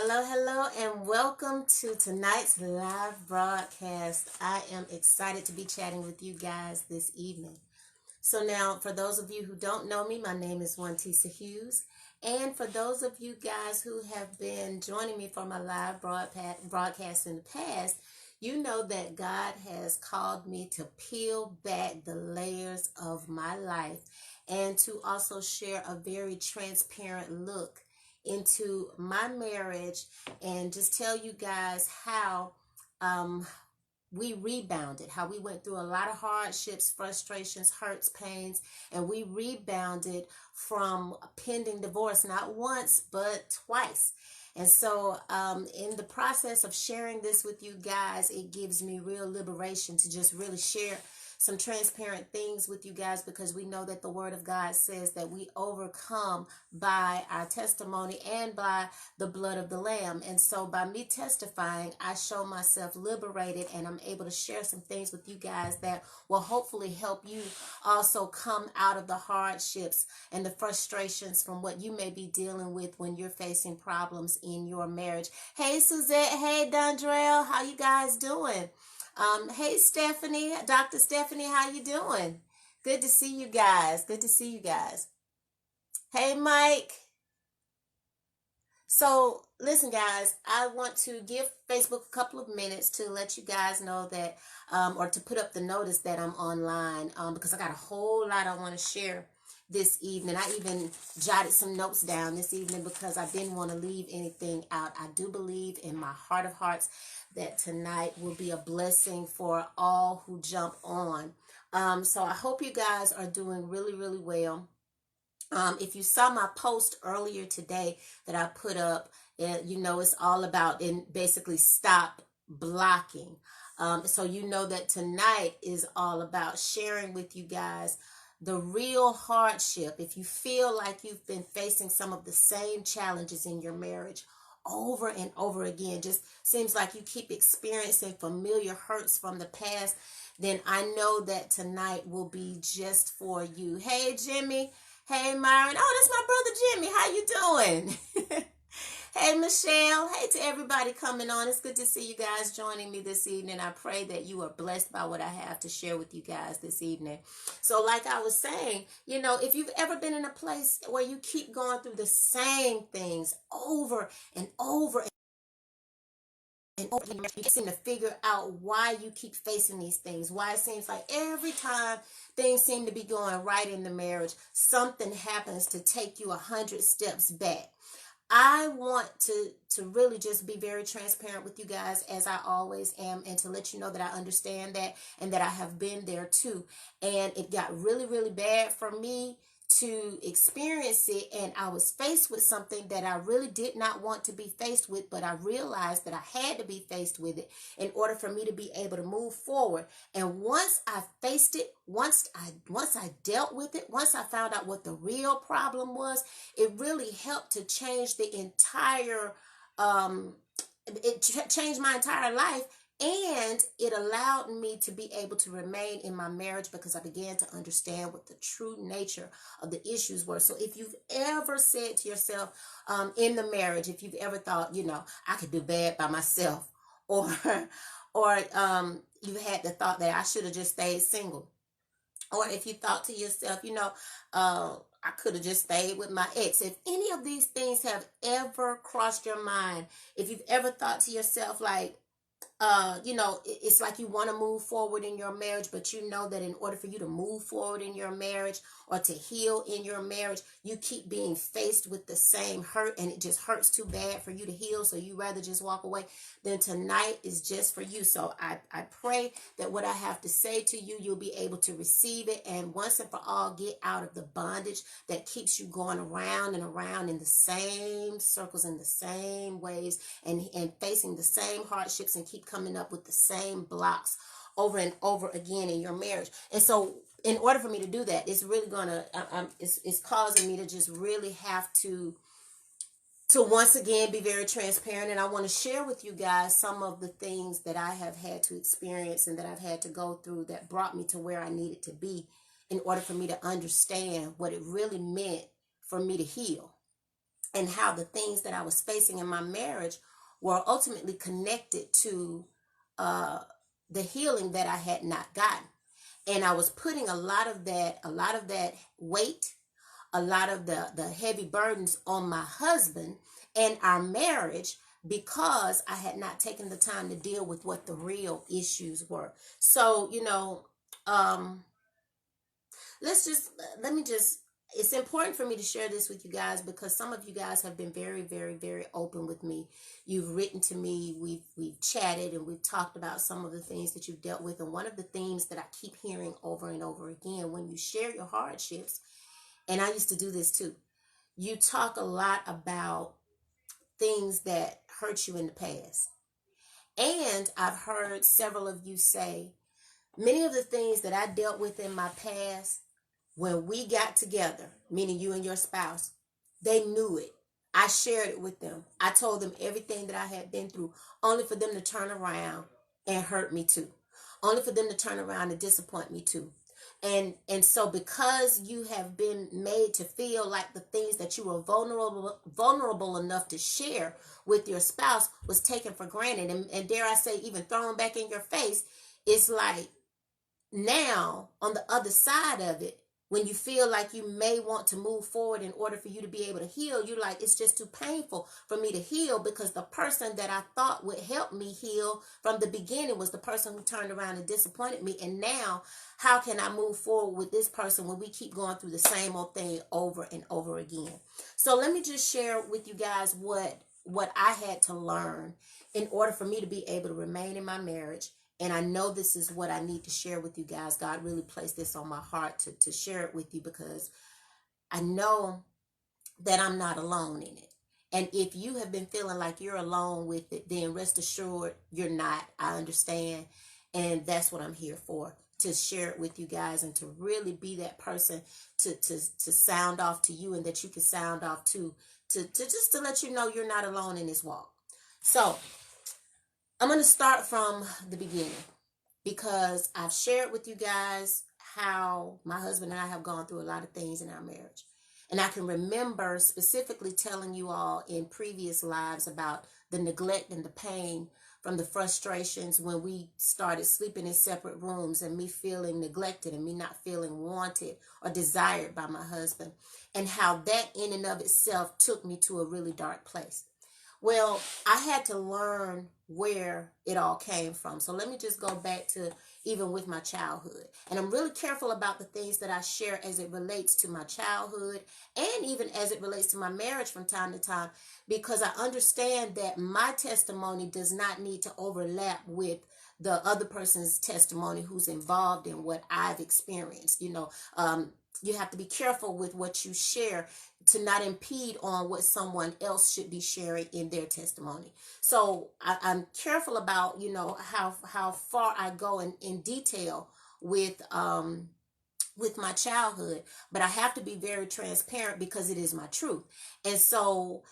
Hello, hello, and welcome to tonight's live broadcast. I am excited to be chatting with you guys this evening. So, now for those of you who don't know me, my name is Wantisa Hughes. And for those of you guys who have been joining me for my live broadcast in the past, you know that God has called me to peel back the layers of my life and to also share a very transparent look into my marriage and just tell you guys how um, we rebounded, how we went through a lot of hardships, frustrations, hurts, pains, and we rebounded from a pending divorce, not once, but twice. And so, in the process of sharing this with you guys, it gives me real liberation to just really share some transparent things with you guys because we know that the Word of God says that we overcome by our testimony and by the blood of the Lamb. And so by me testifying, I show myself liberated and I'm able to share some things with you guys that will hopefully help you also come out of the hardships and the frustrations from what you may be dealing with when you're facing problems in your marriage. Hey, Suzette. Hey, Dondrell. How you guys doing? Hey, Stephanie. Dr. Stephanie, how you doing? Good to see you guys. Good to see you guys. Hey, Mike. So, listen, guys, I want to give Facebook a couple of minutes to let you guys know that, or to put up the notice that I'm online, because I got a whole lot I want to share this evening. I even jotted some notes down this evening because I didn't want to leave anything out. I do believe in my heart of hearts that tonight will be a blessing for all who jump on. So I hope you guys are doing really, really well. If you saw my post earlier today that I put up, you know it's all about in basically stop blocking. So you know that tonight is all about sharing with you guys the real hardship. If you feel like you've been facing some of the same challenges in your marriage over and over again, just seems like you keep experiencing familiar hurts from the past, then I know that tonight will be just for you. Hey, Jimmy. Hey, Myron. Oh, that's my brother Jimmy. How you doing? Hey, Michelle. Hey to everybody coming on. It's good to see you guys joining me this evening. I pray that you are blessed by what I have to share with you guys this evening. So, like I was saying, you know, if you've ever been in a place where you keep going through the same things over and over and over, you seem to figure out why you keep facing these things, why it seems like every time things seem to be going right in the marriage, something happens to take you 100 steps back. I want to really just be very transparent with you guys as I always am, and to let you know that I understand that and that I have been there too. And it got really, really bad for me to experience it, and I was faced with something that I really did not want to be faced with, but I realized that I had to be faced with it in order for me to be able to move forward. And once I faced it, once I dealt with it, once I found out what the real problem was, it really helped to change the entire um changed my entire life, and it allowed me to be able to remain in my marriage because I began to understand what the true nature of the issues were. So if you've ever said to yourself, in the marriage, if you've ever thought, you know, I could do bad by myself, or you've had the thought that I should have just stayed single, or if you thought to yourself, you know, I could have just stayed with my ex. If any of these things have ever crossed your mind, if you've ever thought to yourself, like, you know, it's like you want to move forward in your marriage, but you know that in order for you to move forward in your marriage or to heal in your marriage, you keep being faced with the same hurt and it just hurts too bad for you to heal. So you rather just walk away. Then tonight is just for you. So I pray that what I have to say to you, you'll be able to receive it. And once and for all, get out of the bondage that keeps you going around and around in the same circles, in the same ways, and facing the same hardships and keep coming up with the same blocks over and over again in your marriage. And so in order for me to do that, it's really gonna it's causing me to just really have to once again be very transparent. And I want to share with you guys some of the things that I have had to experience and that I've had to go through that brought me to where I needed to be in order for me to understand what it really meant for me to heal. and how the things that I was facing in my marriage were ultimately connected to uh, the healing that I had not gotten. And I was putting a lot of that weight, a lot of the heavy burdens on my husband and our marriage because I had not taken the time to deal with what the real issues were. So, um, let's just let me just it's important for me to share this with you guys because some of you guys have been very, very, very open with me. You've written to me, we've chatted, and we've talked about some of the things that you've dealt with. And one of the themes that I keep hearing over and over again, when you share your hardships, and I used to do this too, you talk a lot about things that hurt you in the past. And I've heard several of you say many of the things that I dealt with in my past, when we got together, meaning you and your spouse, they knew it. I shared it with them. I told them everything that I had been through, only for them to turn around and hurt me too. Only for them to turn around and disappoint me too. And so because you have been made to feel like the things that you were vulnerable enough to share with your spouse was taken for granted, and dare I say even thrown back in your face, it's like now on the other side of it, when you feel like you may want to move forward in order for you to be able to heal, you're like, it's just too painful for me to heal because the person that I thought would help me heal from the beginning was the person who turned around and disappointed me. And now how can I move forward with this person when we keep going through the same old thing over and over again? So let me just share with you guys what I had to learn in order for me to be able to remain in my marriage. And I know this is what I need to share with you guys. God really placed this on my heart to share it with you because I know that I'm not alone in it. And if you have been feeling like you're alone with it, then rest assured you're not. I understand. And that's what I'm here for, to share it with you guys and to really be that person to sound off to you and that you can sound off to just to let you know you're not alone in this walk. So I'm going to start from the beginning because I've shared with you guys how my husband and I have gone through a lot of things in our marriage. And I can remember specifically telling you all in previous lives about the neglect and the pain from the frustrations when we started sleeping in separate rooms and me feeling neglected and me not feeling wanted or desired by my husband, and how that in and of itself took me to a really dark place. Well, I had to learn where it all came from. So let me just go back to even with my childhood. And I'm really careful about the things that I share as it relates to my childhood and even as it relates to my marriage from time to time, because I understand that my testimony does not need to overlap with the other person's testimony who's involved in what I've experienced. You have to be careful with what you share to not impede on what someone else should be sharing in their testimony. So I'm careful about, how far I go in detail with my childhood, but I have to be very transparent because it is my truth. And so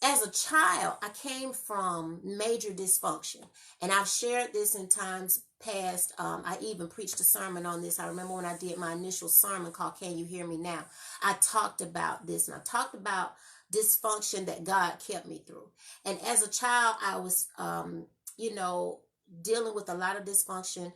as a child, I came from major dysfunction, and I've shared this in times past. I even preached a sermon on this. I remember when I did my initial sermon called "Can You Hear Me Now?" I talked about this, and I talked about dysfunction that God kept me through. And as a child, I was, dealing with a lot of dysfunction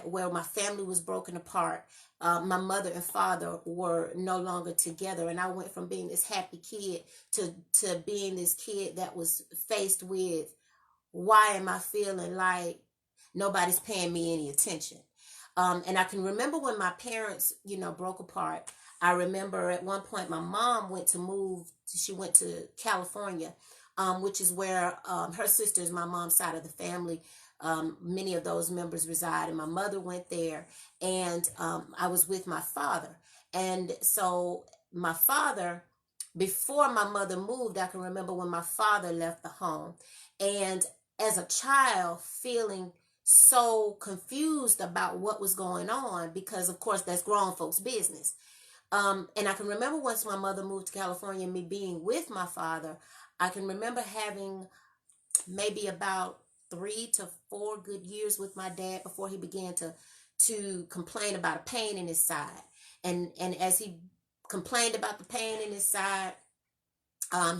where my family was broken apart. My mother and father were no longer together, and I went from being this happy kid to being this kid that was faced with, why am I feeling like nobody's paying me any attention? And I can remember when my parents, broke apart. I remember at one point my mom she went to California, which is where her sisters, my mom's side of the family, many of those members reside, and my mother went there, and I was with my father. And so my father, before my mother moved, I can remember when my father left the home, and as a child feeling so confused about what was going on, because of course that's grown folks business. And I can remember once my mother moved to California and me being with my father, I can remember having maybe about 3 to 4 good years with my dad before he began to complain about a pain in his side. And as he complained about the pain in his side,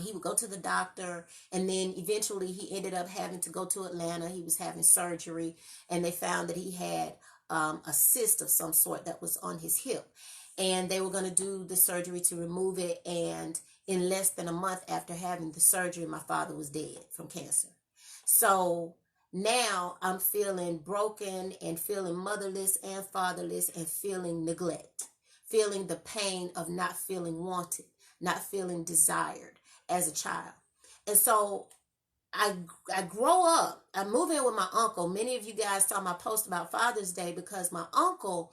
He would go to the doctor, and then eventually he ended up having to go to Atlanta. He was having surgery, and they found that he had a cyst of some sort that was on his hip. And they were going to do the surgery to remove it. And in less than a month after having the surgery, my father was dead from cancer. So now I'm feeling broken and feeling motherless and fatherless and feeling neglect, feeling the pain of not feeling wanted, not feeling desired as a child. And so I grow up. I move in with my uncle. Many of you guys saw my post about Father's Day because my uncle,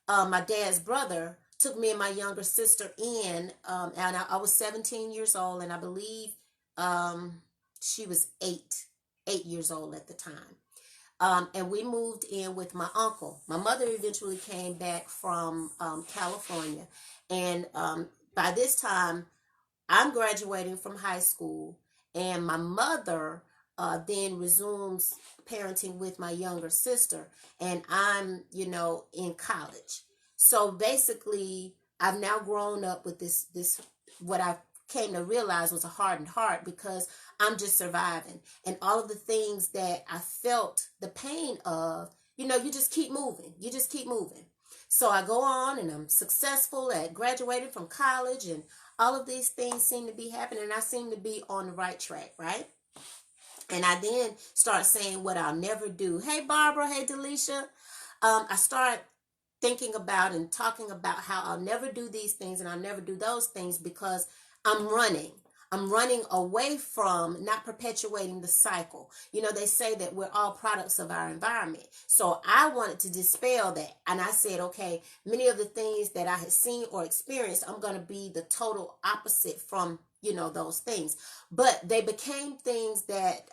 my dad's brother, took me and my younger sister in, and I was 17 years old, and I believe she was 8 years old at the time. And we moved in with my uncle. My mother eventually came back from California, and by this time, I'm graduating from high school, and my mother then resumes parenting with my younger sister, and I'm, in college. So basically, I've now grown up with this what I came to realize was a hardened heart because I'm just surviving, and all of the things that I felt the pain of, you just keep moving. You just keep moving. So I go on, and I'm successful at graduating from college, and all of these things seem to be happening, and I seem to be on the right track, right? And I then start saying what I'll never do. Hey, Barbara. Hey, Delisha. I start thinking about and talking about how I'll never do these things and I'll never do those things because I'm running. I'm running away from not perpetuating the cycle. They say that we're all products of our environment. So I wanted to dispel that. And I said, okay, many of the things that I had seen or experienced, I'm going to be the total opposite from, those things. But they became things that,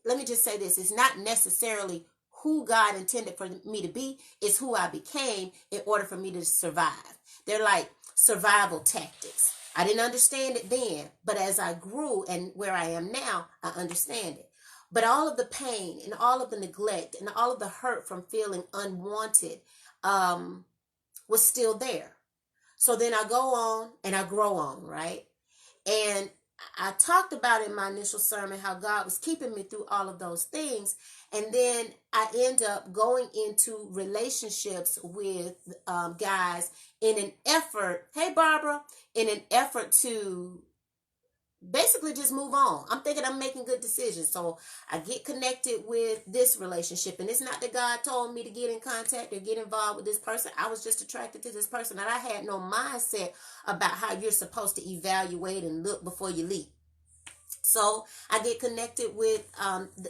let me just say this, it's not necessarily who God intended for me to be, it's who I became in order for me to survive. They're like survival tactics. I didn't understand it then, but as I grew and where I am now, I understand it. But all of the pain and all of the neglect and all of the hurt from feeling unwanted was still there. So then I go on and I grow on, right? And I talked about in my initial sermon how God was keeping me through all of those things. And then I end up going into relationships with guys in an effort, hey, Barbara, in an effort to basically just move on. I'm thinking I'm making good decisions. So I get connected with this relationship. And it's not that God told me to get in contact or get involved with this person. I was just attracted to this person. And I had no mindset about how you're supposed to evaluate and look before you leap. So I get connected with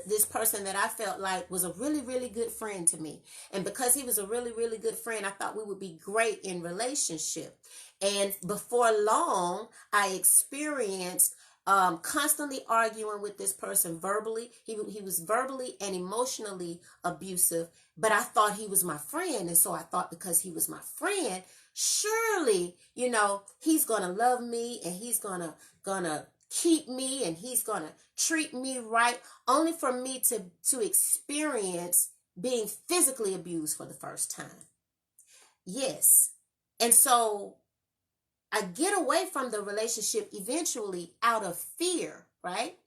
this person that I felt like was a really, really good friend to me. And because he was a really, really good friend, I thought we would be great in relationship. And before long, I experienced constantly arguing with this person verbally. He was verbally and emotionally abusive, but I thought he was my friend. And so I thought because he was my friend, surely, he's going to love me and he's going to keep me and he's going to treat me right, only for me to experience being physically abused for the first time. Yes. And so I get away from the relationship eventually out of fear, right?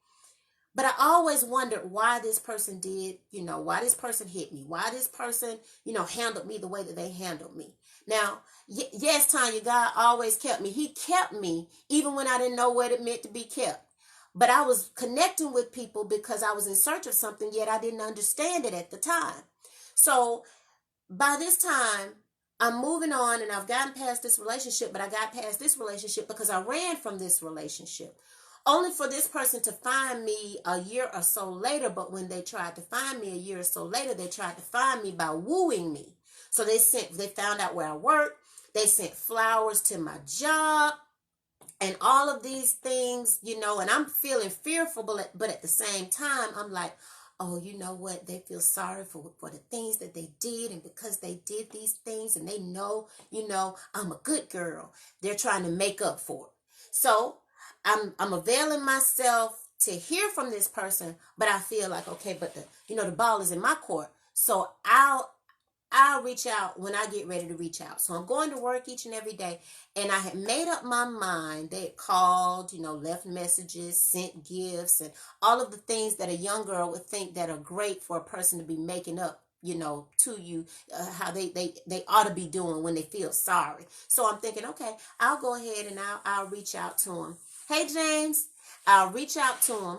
But I always wondered why this person did, why this person hit me, why this person, handled me the way that they handled me. Now, yes, Tanya, God always kept me. He kept me even when I didn't know what it meant to be kept. But I was connecting with people because I was in search of something, yet I didn't understand it at the time. So by this time, I'm moving on and I've gotten past this relationship, but I got past this relationship because I ran from this relationship. Only for this person to find me a year or so later, but when they tried to find me a year or so later, they tried to find me by wooing me. So they found out where I worked, they sent flowers to my job, and all of these things, and I'm feeling fearful, but at the same time, I'm like, oh, you know what? They feel sorry for the things that they did. And because they did these things and they know, I'm a good girl, they're trying to make up for it. So I'm availing myself to hear from this person, but I feel like, okay, but the ball is in my court. So I'll reach out when I get ready to reach out. So I'm going to work each and every day. And I had made up my mind. They had called, left messages, sent gifts, and all of the things that a young girl would think that are great for a person to be making up, to you, how they ought to be doing when they feel sorry. So I'm thinking, okay, I'll go ahead and I'll reach out to him. Hey, James, I'll reach out to him.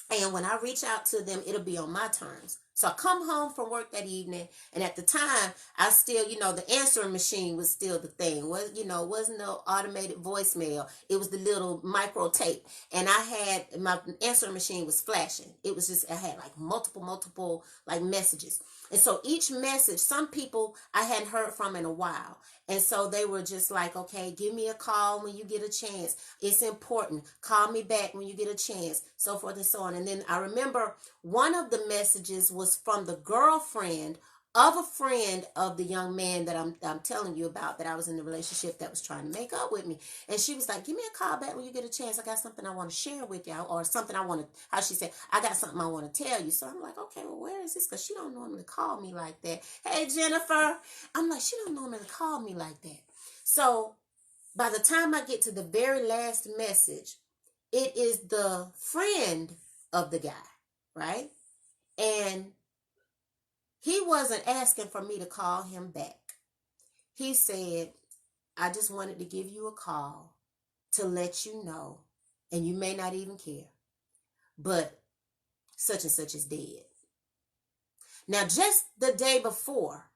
And when I reach out to them, it'll be on my terms. So I come home from work that evening, and at the time, I still, the answering machine was still the thing. Wasn't no automated voicemail. It was the little micro tape, and I had my answering machine was flashing. It was just I had like multiple like messages, and so each message, some people I hadn't heard from in a while, and so they were just like, okay, give me a call when you get a chance. It's important. Call me back when you get a chance, so forth and so on. And then I remember one of the messages was from the girlfriend of a friend of the young man that I'm telling you about, that I was in the relationship that was trying to make up with me. And she was like, give me a call back when you get a chance. I got something I want to share with y'all, or something I want to, how she said, I got something I want to tell you. So I'm like, okay, well, where is this? Because she don't normally call me like that. Hey, Jennifer. I'm like, she don't normally call me like that. So by the time I get to the very last message, it is the friend of the guy, right? And he wasn't asking for me to call him back. He said, I just wanted to give you a call to let you know, and you may not even care, but such and such is dead. Now, just the day before,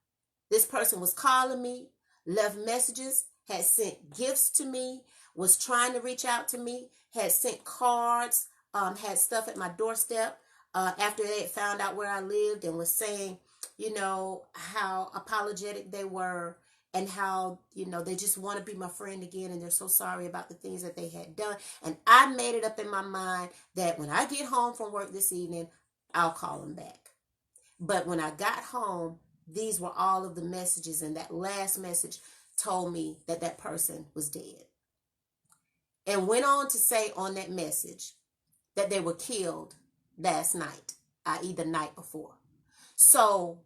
this person was calling me, left messages, had sent gifts to me, was trying to reach out to me, had sent cards, had stuff at my doorstep after they had found out where I lived, and was saying, how apologetic they were, and how, they just want to be my friend again, and they're so sorry about the things that they had done. And I made it up in my mind that when I get home from work this evening, I'll call them back. But when I got home, these were all of the messages, and that last message told me that that person was dead. And went on to say on that message that they were killed last night, i.e. the night before. So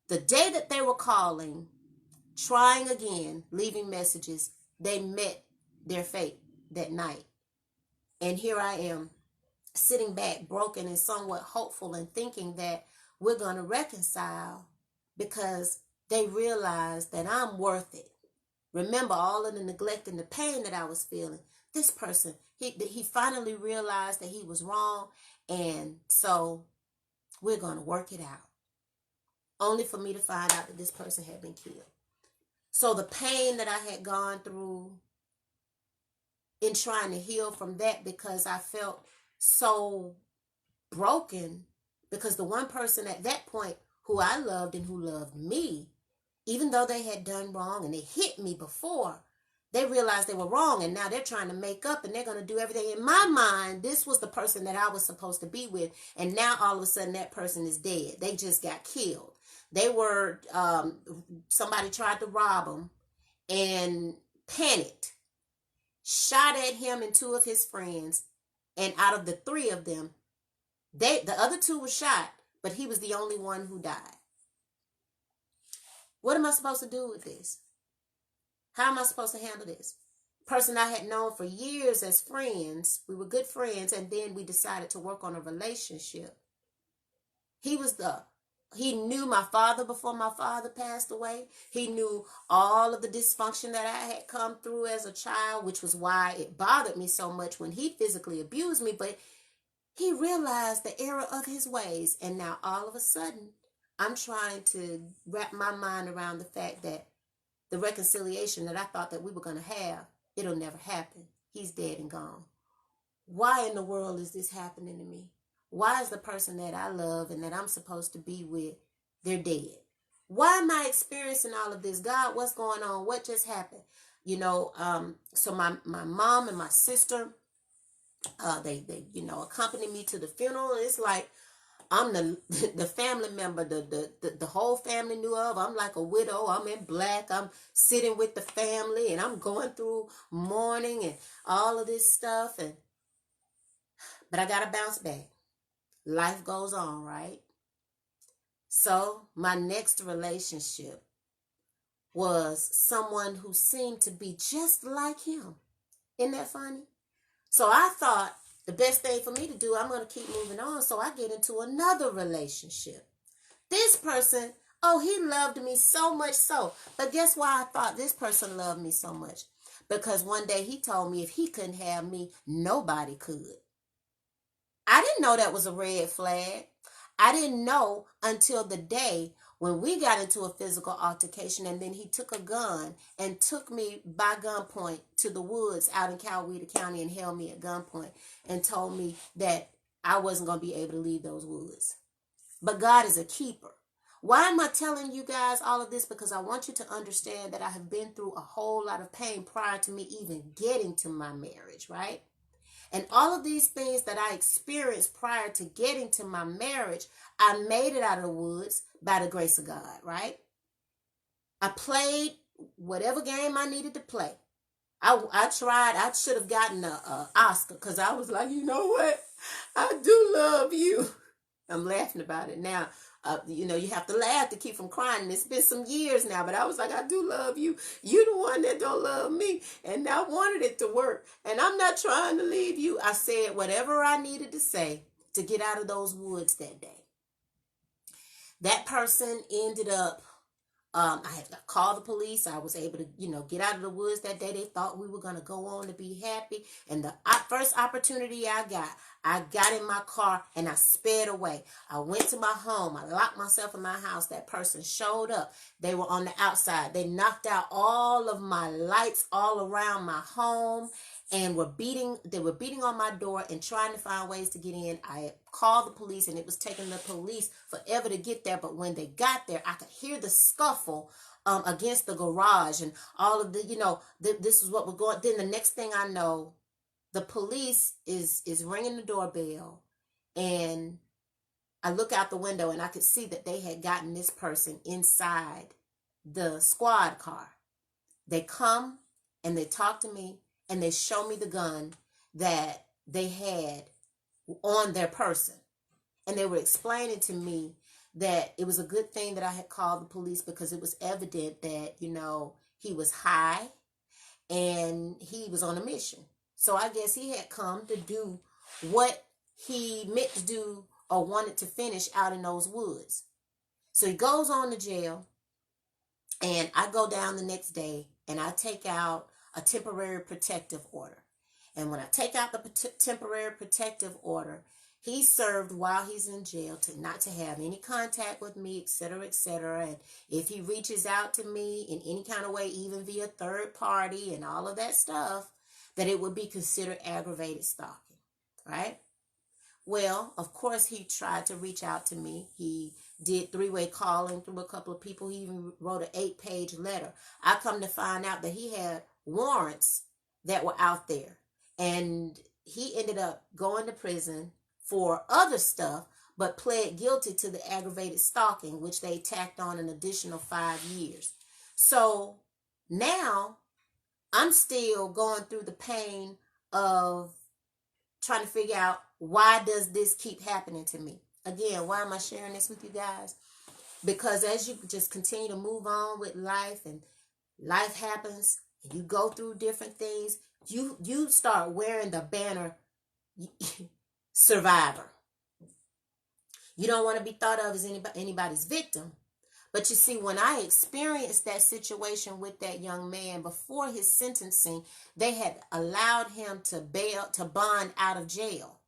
the day that they were calling, trying again, leaving messages, they met their fate that night. And here I am, sitting back, broken and somewhat hopeful, and thinking that we're going to reconcile because they realize that I'm worth it. Remember all of the neglect and the pain that I was feeling. This person, he finally realized that he was wrong, and so we're going to work it out. Only for me to find out that this person had been killed. So the pain that I had gone through in trying to heal from that, because I felt so broken, because the one person at that point who I loved and who loved me, even though they had done wrong and they hit me before, they realized they were wrong, and now they're trying to make up, and they're going to do everything. In my mind, this was the person that I was supposed to be with, and now all of a sudden that person is dead. They just got killed. They were, somebody tried to rob them and panicked, shot at him and two of his friends, and out of the three of them, the other two were shot, but he was the only one who died. What am I supposed to do with this? How am I supposed to handle this? Person I had known for years as friends, we were good friends, and then we decided to work on a relationship. He knew my father before my father passed away. He knew all of the dysfunction that I had come through as a child, which was why it bothered me so much when he physically abused me. But he realized the error of his ways, and now all of a sudden, I'm trying to wrap my mind around the fact that the reconciliation that I thought that we were going to have, it'll never happen. He's dead and gone. Why in the world is this happening to me? Why is the person that I love and that I'm supposed to be with, they're dead? Why am I experiencing all of this? God, what's going on? What just happened? So my mom and my sister, they accompanied me to the funeral. It's like I'm the family member the whole family knew of. I'm like a widow. I'm in black. I'm sitting with the family, and I'm going through mourning and all of this stuff. But I got to bounce back. Life goes on, right? So my next relationship was someone who seemed to be just like him. Isn't that funny? So I thought the best thing for me to do, I'm going to keep moving on. So I get into another relationship. This person, oh, he loved me so much so. But guess why I thought this person loved me so much? Because one day he told me if he couldn't have me, nobody could. I didn't know that was a red flag. I didn't know until the day when we got into a physical altercation, and then he took a gun and took me by gunpoint to the woods out in Coweta County and held me at gunpoint and told me that I wasn't going to be able to leave those woods. But God is a keeper. Why am I telling you guys all of this? Because I want you to understand that I have been through a whole lot of pain prior to me even getting to my marriage, right? And all of these things that I experienced prior to getting to my marriage, I made it out of the woods by the grace of God, right? I played whatever game I needed to play. I tried. I should have gotten a Oscar because I was like, you know what? I do love you. I'm laughing about it now. You have to laugh to keep from crying. It's been some years now, but I was like, I do love you. You the one that don't love me. And I wanted it to work. And I'm not trying to leave you. I said whatever I needed to say to get out of those woods that day. That person ended up, I had to call the police. I was able to, get out of the woods that day. They thought we were going to go on to be happy. And the first opportunity I got in my car and I sped away. I went to my home. I locked myself in my house. That person showed up. They were on the outside. They knocked out all of my lights all around my home and they were beating on my door and trying to find ways to get in. I called the police, and it was taking the police forever to get there. But when they got there, I could hear the scuffle against the garage and all of the, this is what was going. Then the next thing I know, the police is ringing the doorbell, and I look out the window and I could see that they had gotten this person inside the squad car. They come and they talk to me and they show me the gun that they had on their person. And they were explaining to me that it was a good thing that I had called the police because it was evident that, he was high and he was on a mission. So I guess he had come to do what he meant to do or wanted to finish out in those woods. So he goes on to jail, and I go down the next day and I take out a temporary protective order. And when I take out the temporary protective order, he's served while he's in jail not to have any contact with me, etc., etc. And if he reaches out to me in any kind of way, even via third party and all of that stuff, that it would be considered aggravated stalking, right? Well, of course, he tried to reach out to me. He did three-way calling through a couple of people. He even wrote an 8-page letter. I come to find out that he had warrants that were out there. And he ended up going to prison for other stuff, but pled guilty to the aggravated stalking, which they tacked on an additional 5 years. So now I'm still going through the pain of trying to figure out, why does this keep happening to me? Again, why am I sharing this with you guys? Because as you just continue to move on with life, and life happens, and you go through different things, you start wearing the banner survivor. You don't want to be thought of as anybody's victim. But you see, when I experienced that situation with that young man before his sentencing, they had allowed him to bond out of jail.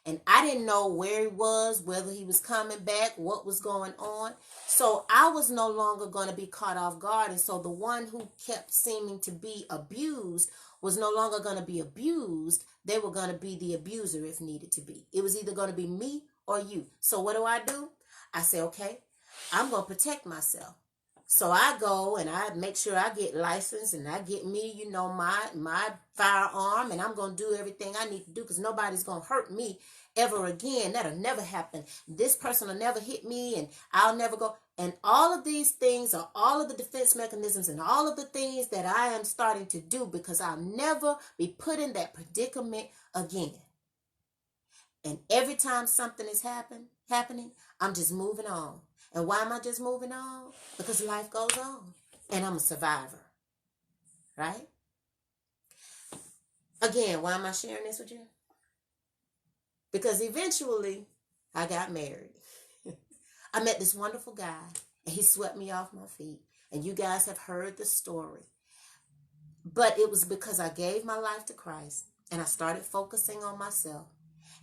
And I didn't know where he was, whether he was coming back, what was going on. So I was no longer going to be caught off guard. And so the one who kept seeming to be abused was no longer going to be abused. They were going to be the abuser if needed to be. It was either going to be me or you. So what do? I say, okay, I'm going to protect myself. So I go and I make sure I get licensed and I get me, my firearm, and I'm going to do everything I need to do because nobody's going to hurt me ever again. That'll never happen. This person will never hit me and I'll never go. And all of these things are all of the defense mechanisms and all of the things that I am starting to do because I'll never be put in that predicament again. And every time something is happening, I'm just moving on. And why am I just moving on? Because life goes on. And I'm a survivor. Right? Again, why am I sharing this with you? Because eventually, I got married. I met this wonderful guy, and he swept me off my feet. And you guys have heard the story. But it was because I gave my life to Christ, and I started focusing on myself.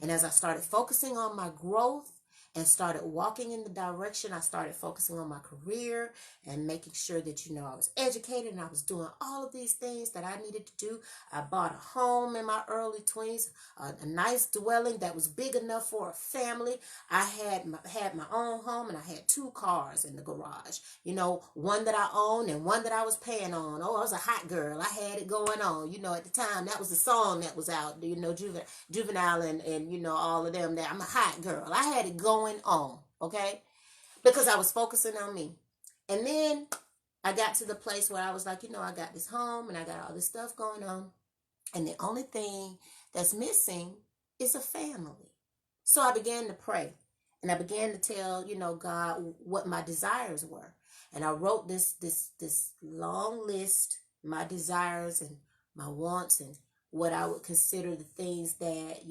And as I started focusing on my growth and started walking in the direction, I started focusing on my career and making sure that, I was educated and I was doing all of these things that I needed to do. I bought a home in my early 20s, a nice dwelling that was big enough for a family. I had my own home, and I had 2 cars in the garage, one that I owned and one that I was paying on. Oh, I was a hot girl. I had it going on. At the time, that was the song that was out, Juvenile and all of them. That I'm a hot girl. I had it going on, okay? Because I was focusing on me. And then I got to the place where I was like, I got this home and I got all this stuff going on. And the only thing that's missing is a family. So I began to pray. And I began to tell, God, what my desires were. And I wrote this long list, my desires and my wants, and what I would consider the things that,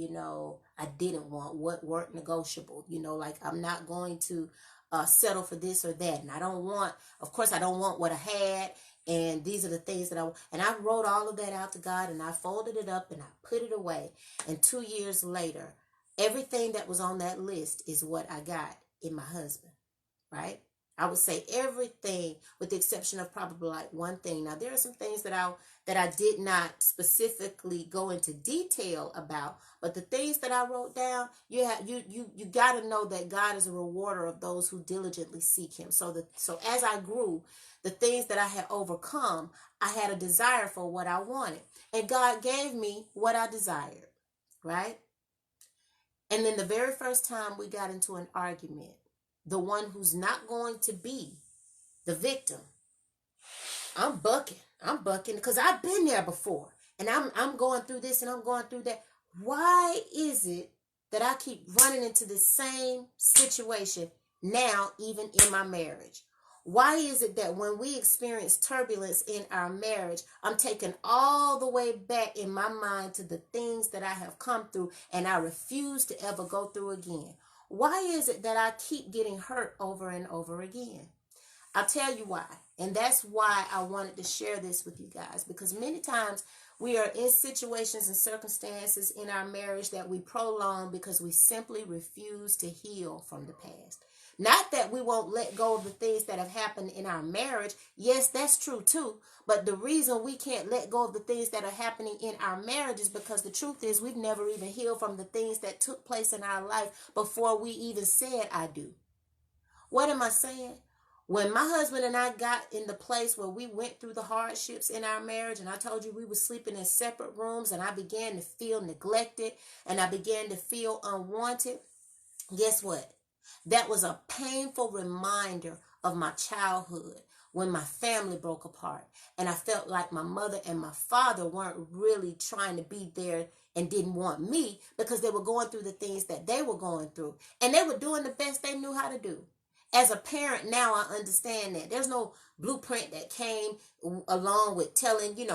I didn't want, what weren't negotiable. Like I'm not going to settle for this or that. And I don't want what I had. And these are the things that and I wrote all of that out to God, and I folded it up and I put it away. And 2 years later, everything that was on that list is what I got in my husband, right? I would say everything, with the exception of probably like one thing. Now, there are some things that I did not specifically go into detail about, but the things that I wrote down, you got to know that God is a rewarder of those who diligently seek Him. So as I grew, the things that I had overcome, I had a desire for what I wanted, and God gave me what I desired, right? And then the very first time we got into an argument, the one who's not going to be the victim, I'm bucking because I've been there before, and I'm going through this and I'm going through that. Why is it that I keep running into the same situation now, even in my marriage? Why is it that when we experience turbulence in our marriage, I'm taken all the way back in my mind to the things that I have come through, and I refuse to ever go through again? Why is it that I keep getting hurt over and over again? I'll tell you why. And that's why I wanted to share this with you guys, because many times we are in situations and circumstances in our marriage that we prolong because we simply refuse to heal from the past. Not that we won't let go of the things that have happened in our marriage. Yes, that's true too. But the reason we can't let go of the things that are happening in our marriage is because the truth is we've never even healed from the things that took place in our life before we even said I do. What am I saying? When my husband and I got in the place where we went through the hardships in our marriage, and I told you we were sleeping in separate rooms, and I began to feel neglected and I began to feel unwanted, guess what? That was a painful reminder of my childhood when my family broke apart, and I felt like my mother and my father weren't really trying to be there and didn't want me because they were going through the things that they were going through, and they were doing the best they knew how to do. As a parent now, I understand that there's no blueprint that came along with telling, you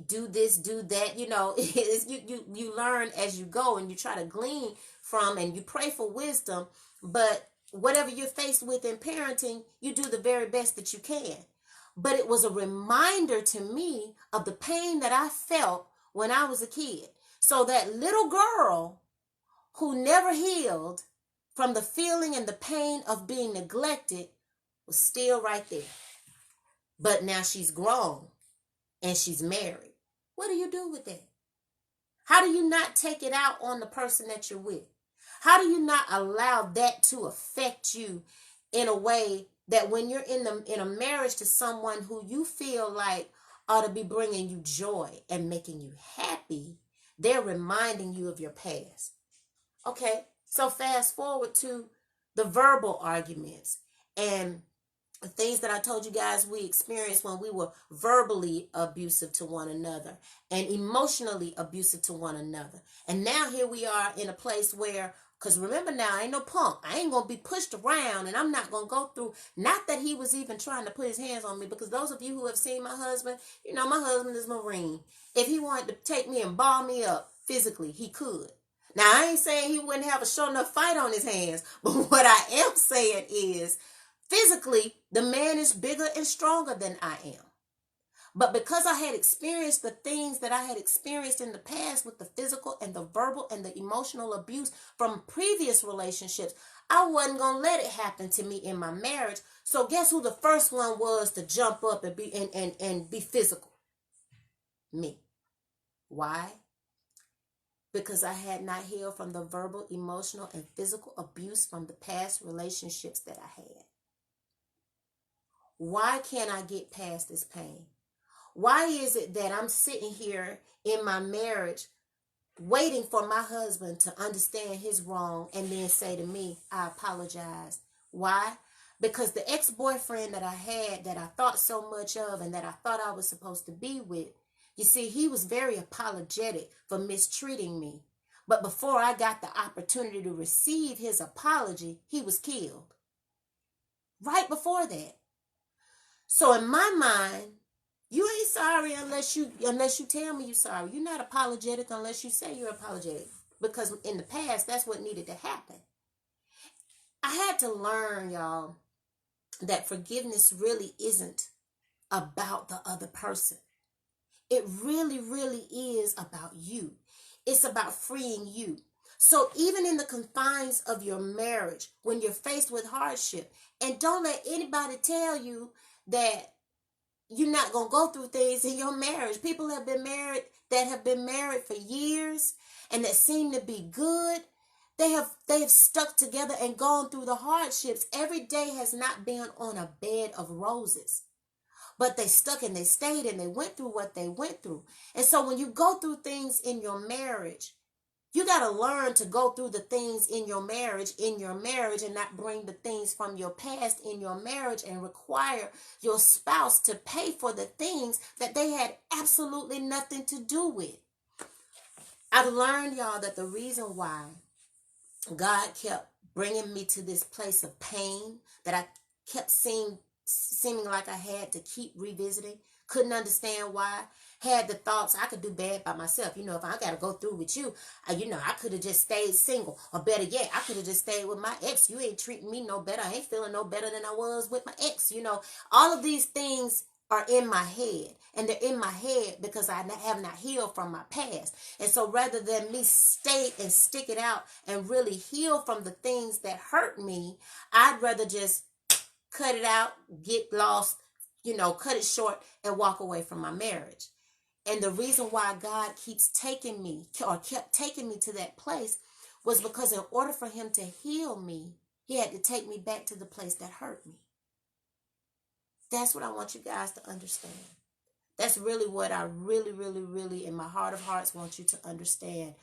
do this, do that. You learn as you go, and you try to glean from, and you pray for wisdom. But whatever you're faced with in parenting, you do the very best that you can. But it was a reminder to me of the pain that I felt when I was a kid. So that little girl who never healed from the feeling and the pain of being neglected was still right there. But now she's grown and she's married. What do you do with that? How do you not take it out on the person that you're with? How do you not allow that to affect you in a way that when you're in a marriage to someone who you feel like ought to be bringing you joy and making you happy, they're reminding you of your past? Okay, so fast forward to the verbal arguments and the things that I told you guys we experienced when we were verbally abusive to one another and emotionally abusive to one another. And now here we are in a place where Because remember now, I ain't no punk. I ain't going to be pushed around, and I'm not going to go through. Not that he was even trying to put his hands on me, because those of you who have seen my husband, you know my husband is Marine. If he wanted to take me and ball me up physically, he could. Now, I ain't saying he wouldn't have a sure enough fight on his hands, but what I am saying is, physically, the man is bigger and stronger than I am. But because I had experienced the things that I had experienced in the past with the physical and the verbal and the emotional abuse from previous relationships, I wasn't going to let it happen to me in my marriage. So guess who the first one was to jump up and be physical? Me. Why? Because I had not healed from the verbal, emotional, and physical abuse from the past relationships that I had. Why can't I get past this pain? Why is it that I'm sitting here in my marriage waiting for my husband to understand his wrong and then say to me, I apologize? Why? Because the ex-boyfriend that I had, that I thought so much of and that I thought I was supposed to be with, you see, he was very apologetic for mistreating me. But before I got the opportunity to receive his apology, he was killed. Right before that. So in my mind, you ain't sorry unless you tell me you're sorry. You're not apologetic unless you say you're apologetic. Because in the past, that's what needed to happen. I had to learn, y'all, that forgiveness really isn't about the other person. It really, really is about you. It's about freeing you. So even in the confines of your marriage, when you're faced with hardship, and don't let anybody tell you that you're not going to go through things in your marriage. People have been married for years and that seem to be good. They have stuck together and gone through the hardships. Every day has not been on a bed of roses. But they stuck and they stayed and they went through what they went through. And so when you go through things in your marriage, you got to learn to go through the things in your marriage and not bring the things from your past in your marriage and require your spouse to pay for the things that they had absolutely nothing to do with. I've learned, y'all, that the reason why God kept bringing me to this place of pain that I kept seeming like I had to keep revisiting, couldn't understand why, had the thoughts I could do bad by myself. You know, if I got to go through with you, I could have just stayed single. Or better yet, I could have just stayed with my ex. You ain't treating me no better. I ain't feeling no better than I was with my ex. You know, all of these things are in my head. And they're in my head because I have not healed from my past. And so rather than me stay and stick it out and really heal from the things that hurt me, I'd rather just cut it out, get lost, cut it short and walk away from my marriage. And the reason why God kept taking me to that place was because in order for him to heal me, he had to take me back to the place that hurt me. That's what I want you guys to understand. That's really what I really, really, really, in my heart of hearts, want you to understand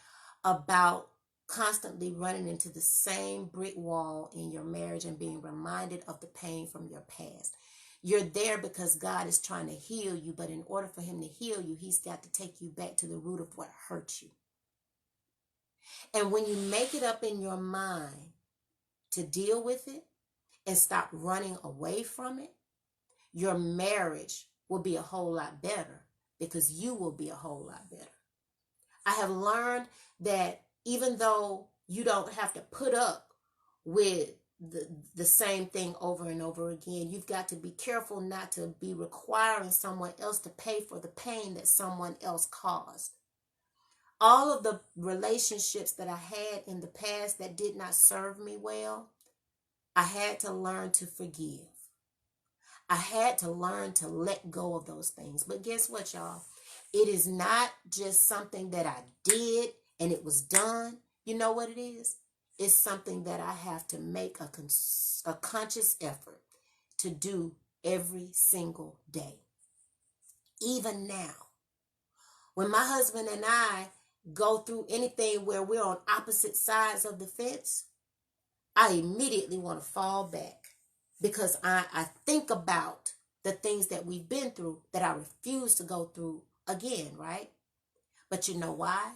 about constantly running into the same brick wall in your marriage and being reminded of the pain from your past. You're there because God is trying to heal you, but in order for him to heal you, he's got to take you back to the root of what hurt you. And when you make it up in your mind to deal with it and stop running away from it, your marriage will be a whole lot better because you will be a whole lot better. I have learned that even though you don't have to put up with the same thing over and over again, you've got to be careful not to be requiring someone else to pay for the pain that someone else caused. All of the relationships that I had in the past that did not serve me well, I had to learn to forgive. I had to learn to let go of those things. But guess what, y'all? It is not just something that I did and it was done. You know what it is? It's something that I have to make a conscious effort to do every single day. Even now, when my husband and I go through anything where we're on opposite sides of the fence, I immediately want to fall back because I think about the things that we've been through that I refuse to go through again, right? But you know why?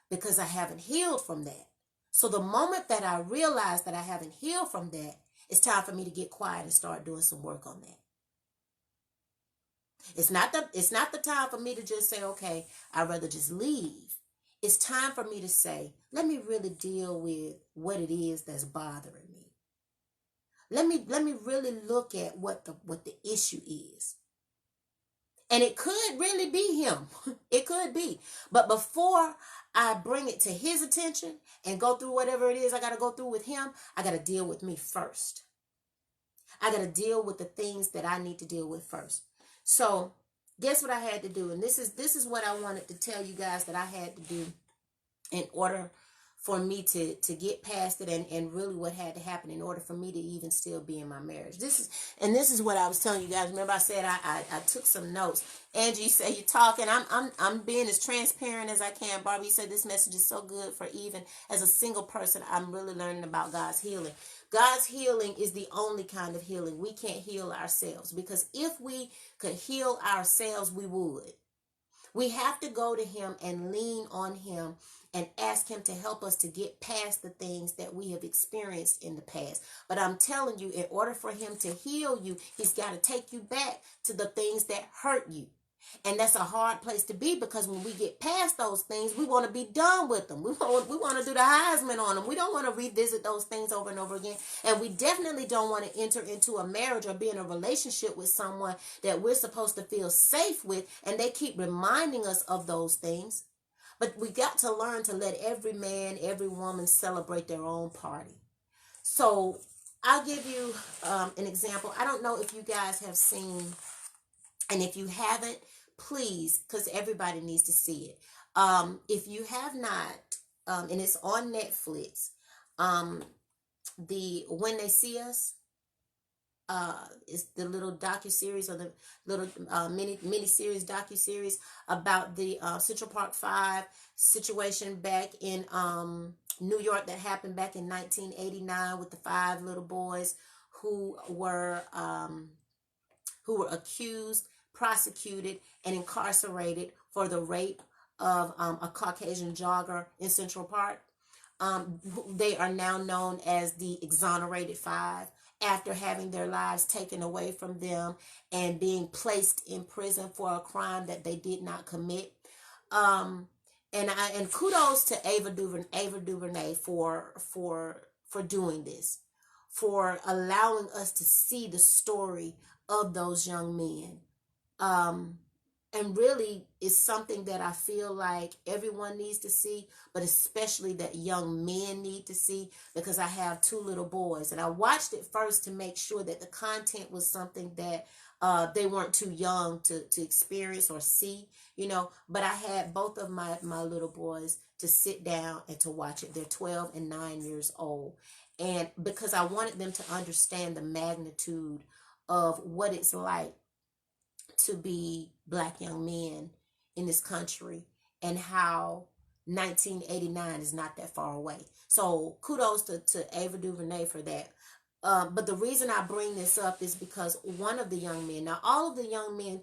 Because I haven't healed from that. So the moment that I realize that I haven't healed from that, it's time for me to get quiet and start doing some work on that. It's not the time for me to just say, okay, I'd rather just leave. It's time for me to say, let me really deal with what it is that's bothering me. Let me really look at what the issue is. And it could really be him. It could be. But before I bring it to his attention and go through whatever it is I got to go through with him, I got to deal with me first. I got to deal with the things that I need to deal with first. So guess what I had to do? And this is what I wanted to tell you guys that I had to do in order for me to get past it, and really what had to happen in order for me to even still be in my marriage. This is what I was telling you guys. Remember I said I took some notes. Angie, you say you're talking. I'm being as transparent as I can. Barbie, you said this message is so good for even as a single person. I'm really learning about God's healing. God's healing is the only kind of healing. We can't heal ourselves, because if we could heal ourselves, we would. We have to go to him and lean on him and ask him to help us to get past the things that we have experienced in the past. But I'm telling you, in order for him to heal you, he's got to take you back to the things that hurt you. And that's a hard place to be, because when we get past those things, we want to be done with them. We want to do the Heisman on them. We don't want to revisit those things over and over again. And we definitely don't want to enter into a marriage or be in a relationship with someone that we're supposed to feel safe with, and they keep reminding us of those things. But we got to learn to let every man, every woman celebrate their own party. So I'll give you an example. I don't know if you guys have seen, and if you haven't, please, because everybody needs to see it. If you have not, and it's on Netflix, the When They See Us, is the little docu-series, or the little mini series docu-series about the Central Park 5 situation back in New York that happened back in 1989 with the 5 little boys who were accused, prosecuted, and incarcerated for the rape of a Caucasian jogger in Central Park. They are now known as the Exonerated 5, after having their lives taken away from them and being placed in prison for a crime that they did not commit. And kudos to Ava DuVernay for doing this, for allowing us to see the story of those young men. And really, it's something that I feel like everyone needs to see, but especially that young men need to see, because I have 2 little boys. And I watched it first to make sure that the content was something that they weren't too young to experience or see, But I had both of my little boys to sit down and to watch it. They're 12 and 9 years old. And because I wanted them to understand the magnitude of what it's like to be Black young men in this country, and how 1989 is not that far away. So kudos to Ava DuVernay for that. But the reason I bring this up is because one of the young men, now all of the young men,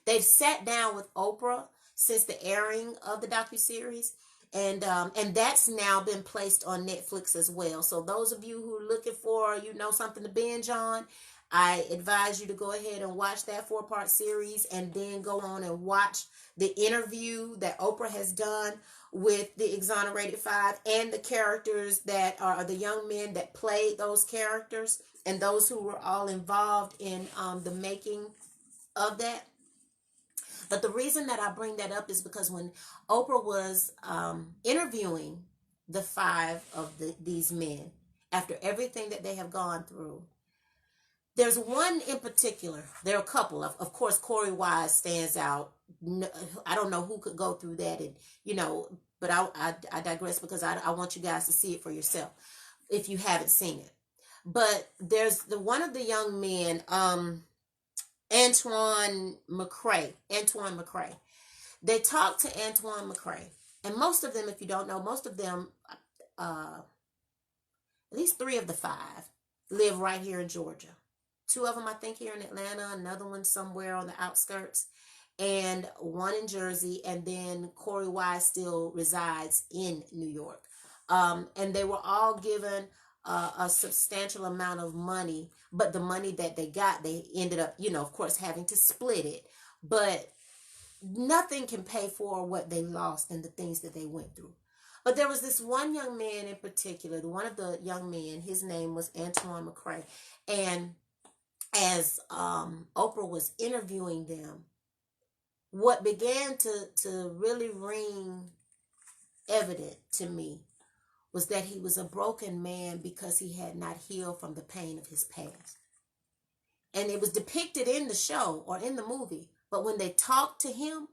they've sat down with Oprah since the airing of the docuseries. And that's now been placed on Netflix as well. So those of you who are looking for, something to binge on, I advise you to go ahead and watch that 4-part series, and then go on and watch the interview that Oprah has done with the Exonerated 5 and the characters that are the young men that played those characters, and those who were all involved in the making of that. But the reason that I bring that up is because when Oprah was interviewing the 5 of these men, after everything that they have gone through, there's one in particular. There are a couple. Of course, Corey Wise stands out. I don't know who could go through that, but I digress, because I want you guys to see it for yourself if you haven't seen it. But there's one of the young men, Antoine McCray. They talked to Antoine McCray, and most of them, if you don't know, at least 3 of the 5 live right here in Georgia. 2 of them, I think, here in Atlanta, another one somewhere on the outskirts, and 1 in Jersey, and then Corey Wise still resides in New York. And they were all given a substantial amount of money, but the money that they got, they ended up, of course, having to split it. But nothing can pay for what they lost and the things that they went through. But there was this one young man in particular, one of the young men, his name was Antoine McCray. And as Oprah was interviewing them, what began to really ring evident to me was that he was a broken man because he had not healed from the pain of his past. And it was depicted in the show or in the movie. But when they talked to him,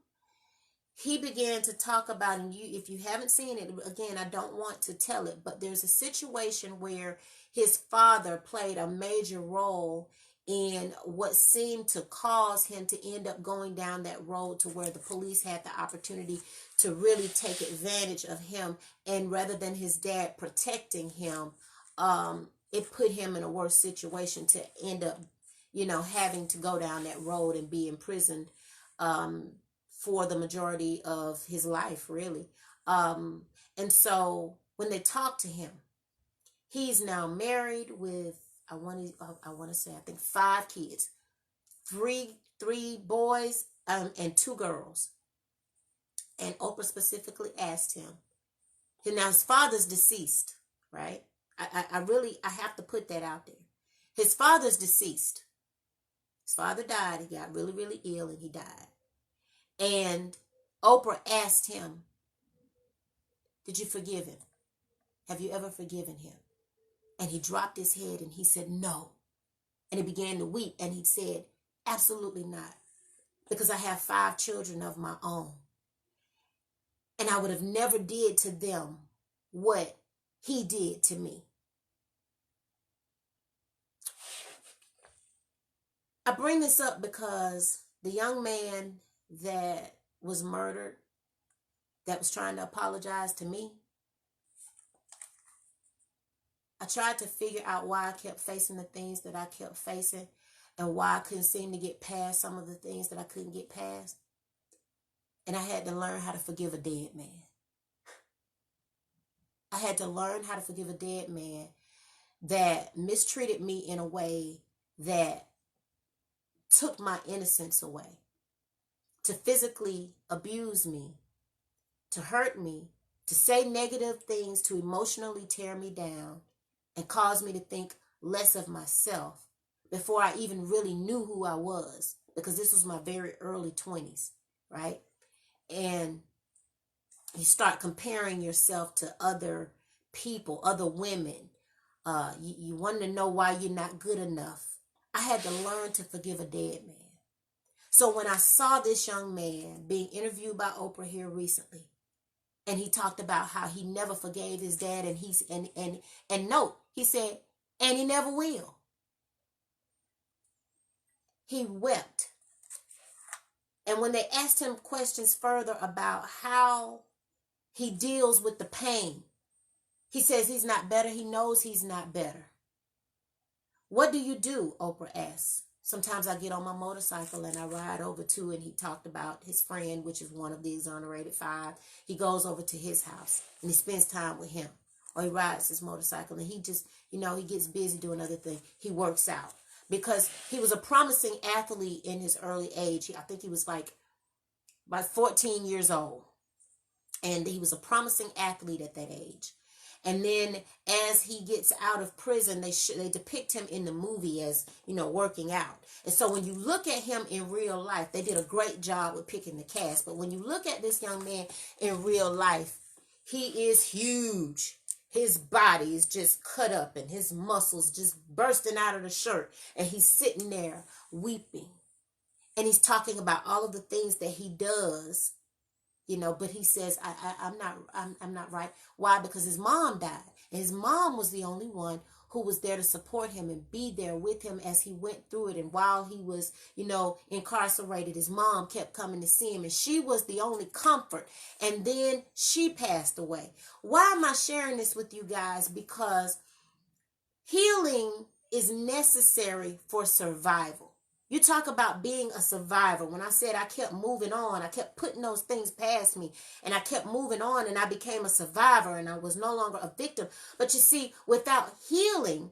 he began to talk about, and if you haven't seen it, again, I don't want to tell it, but there's a situation where his father played a major role in what seemed to cause him to end up going down that road to where the police had the opportunity to really take advantage of him. And rather than his dad protecting him, it put him in a worse situation to end up, having to go down that road and be imprisoned for the majority of his life, really. And so when they talk to him, he's now married with, I want to say, I think 5 kids, three boys and 2 girls. And Oprah specifically asked him, now his father's deceased, right? I have to put that out there. His father's deceased. His father died. He got really, really ill and he died. And Oprah asked him, did you forgive him? Have you ever forgiven him? And he dropped his head and he said, no. And he began to weep and he said, absolutely not. Because I have 5 children of my own. And I would have never did to them what he did to me. I bring this up because the young man that was murdered, that was trying to apologize to me, I tried to figure out why I kept facing the things that I kept facing and why I couldn't seem to get past some of the things that I couldn't get past. And I had to learn how to forgive a dead man. I had to learn how to forgive a dead man that mistreated me in a way that took my innocence away, to physically abuse me, to hurt me, to say negative things, to emotionally tear me down and cause me to think less of myself before I even really knew who I was, because this was my very early 20s, right? And you start comparing yourself to other people, other women. You want to know why you're not good enough. I had to learn to forgive a dead man. So when I saw this young man being interviewed by Oprah here recently, and he talked about how he never forgave his dad, and note, he said, and he never will. He wept. And when they asked him questions further about how he deals with the pain, he says he's not better. He knows he's not better. What do you do? Oprah asks. Sometimes I get on my motorcycle and I ride over to, and he talked about his friend, which is one of the exonerated 5. He goes over to his house and he spends time with him. Or he rides his motorcycle and he just, he gets busy doing other things. He works out. Because he was a promising athlete in his early age. I think he was like about 14 years old. And he was a promising athlete at that age. And then as he gets out of prison, they depict him in the movie as, working out. And so when you look at him in real life, they did a great job with picking the cast. But when you look at this young man in real life, he is huge. His body is just cut up and his muscles just bursting out of the shirt. And he's sitting there weeping. And he's talking about all of the things that he does, but he says, I'm not right. Why? Because his mom died. And his mom was the only one who was there to support him and be there with him as he went through it. And while he was, incarcerated, his mom kept coming to see him. And she was the only comfort. And then she passed away. Why am I sharing this with you guys? Because healing is necessary for survival. You talk about being a survivor. When I said I kept moving on, I kept putting those things past me, and I kept moving on, and I became a survivor, and I was no longer a victim. But you see, without healing,